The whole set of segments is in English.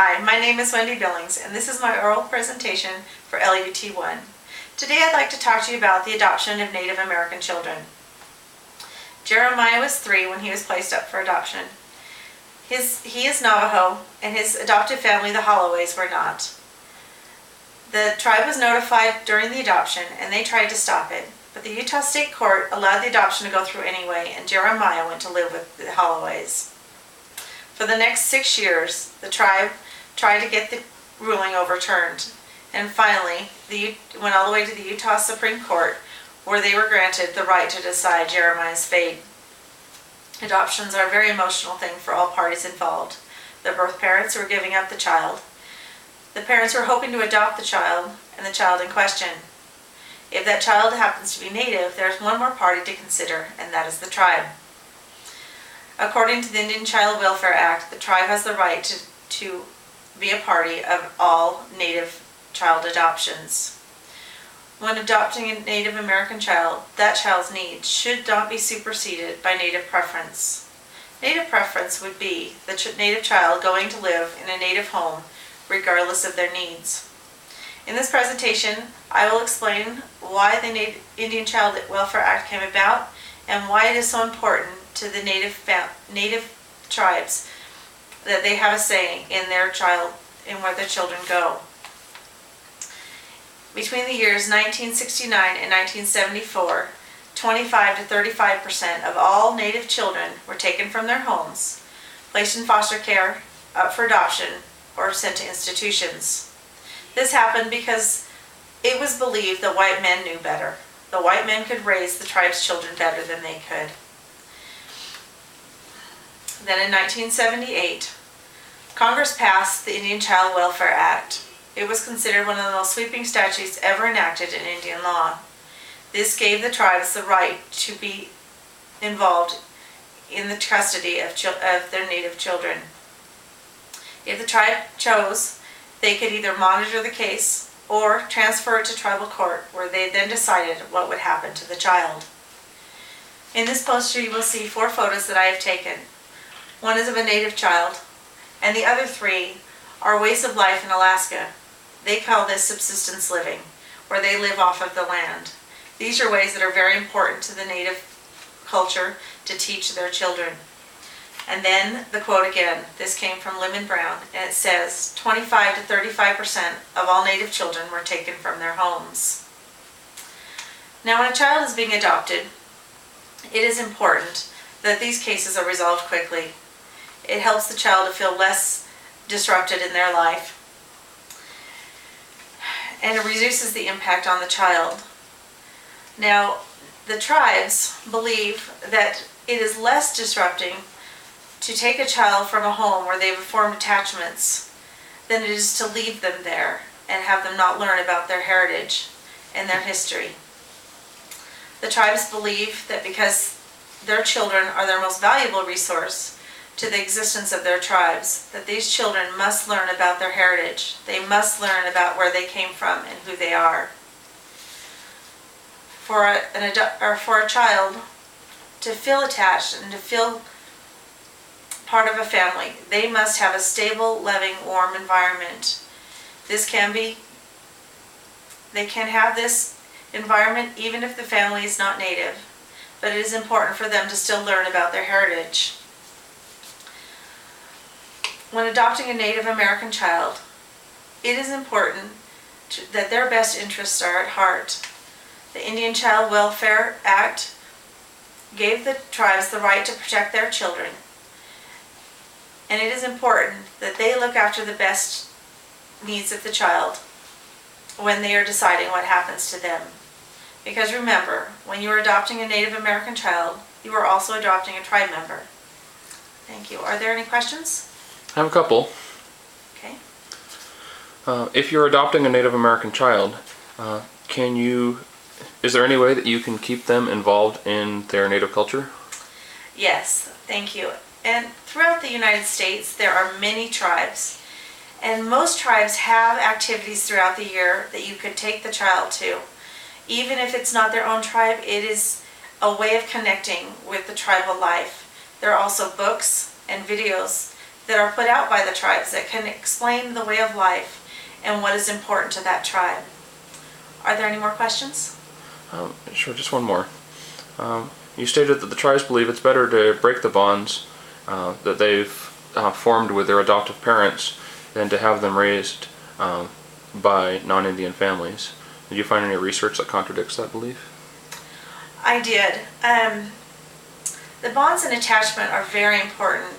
Hi, my name is Wendy Billings, and this is my oral presentation for LUT1. Today I'd like to talk to you about the adoption of Native American children. Jeremiah was 3 when he was placed up for adoption. He is Navajo, and his adopted family, the Holloways, were not. The tribe was notified during the adoption, and they tried to stop it, but the Utah State Court allowed the adoption to go through anyway, and Jeremiah went to live with the Holloways. For the next 6 years, the tribe tried to get the ruling overturned, and finally, went all the way to the Utah Supreme Court, where they were granted the right to decide Jeremiah's fate. Adoptions are a very emotional thing for all parties involved. The birth parents who are giving up the child, the parents who are hoping to adopt the child, and the child in question. If that child happens to be Native, there's one more party to consider, and that is the tribe. According to the Indian Child Welfare Act, the tribe has the right to be a party of all Native child adoptions. When adopting a Native American child, that child's needs should not be superseded by Native preference. Native preference would be the Native child going to live in a Native home regardless of their needs. In this presentation, I will explain why the Indian Child Welfare Act came about and why it is so important to the Native tribes that they have a say in where their children go. Between the years 1969 and 1974, 25 to 35% of all Native children were taken from their homes, placed in foster care, up for adoption, or sent to institutions. This happened because it was believed that white men knew better. The white men could raise the tribe's children better than they could. Then in 1978, Congress passed the Indian Child Welfare Act. It was considered one of the most sweeping statutes ever enacted in Indian law. This gave the tribes the right to be involved in the custody of their Native children. If the tribe chose, they could either monitor the case or transfer it to tribal court, where they then decided what would happen to the child. In this poster you will see 4 photos that I have taken. One is of a Native child, and the other 3 are ways of life in Alaska. They call this subsistence living, where they live off of the land. These are ways that are very important to the Native culture to teach their children. And then the quote again, this came from Lim and Brown, and it says, 25 to 35% of all Native children were taken from their homes. Now when a child is being adopted, it is important that these cases are resolved quickly. It helps the child to feel less disrupted in their life, and it reduces the impact on the child. Now, the tribes believe that it is less disrupting to take a child from a home where they've formed attachments than it is to leave them there and have them not learn about their heritage and their history. The tribes believe that because their children are their most valuable resource to the existence of their tribes, that these children must learn about their heritage. They must learn about where they came from and who they are. For a child to feel attached and to feel part of a family, they must have a stable, loving, warm environment. They can have this environment even if the family is not Native, but it is important for them to still learn about their heritage. When adopting a Native American child, it is important that their best interests are at heart. The Indian Child Welfare Act gave the tribes the right to protect their children, and it is important that they look after the best needs of the child when they are deciding what happens to them. Because remember, when you are adopting a Native American child, you are also adopting a tribe member. Thank you. Are there any questions? I have a couple. Okay. If you're adopting a Native American child, is there any way that you can keep them involved in their Native culture? Yes, thank you. And throughout the United States, there are many tribes. And most tribes have activities throughout the year that you could take the child to. Even if it's not their own tribe, it is a way of connecting with the tribal life. There are also books and videos that are put out by the tribes that can explain the way of life and what is important to that tribe. Are there any more questions? Sure, just one more. You stated that the tribes believe it's better to break the bonds that they've formed with their adoptive parents than to have them raised by non-Indian families. Did you find any research that contradicts that belief? I did. The bonds and attachment are very important.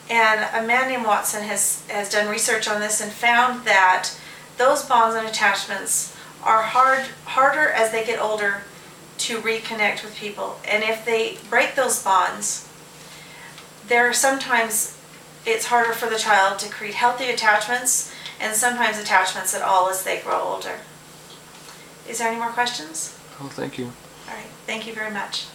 And a man named Watson has done research on this and found that those bonds and attachments are harder as they get older to reconnect with people. And if they break those bonds, sometimes it's harder for the child to create healthy attachments, and sometimes attachments at all as they grow older. Is there any more questions? Oh, thank you. All right, thank you very much.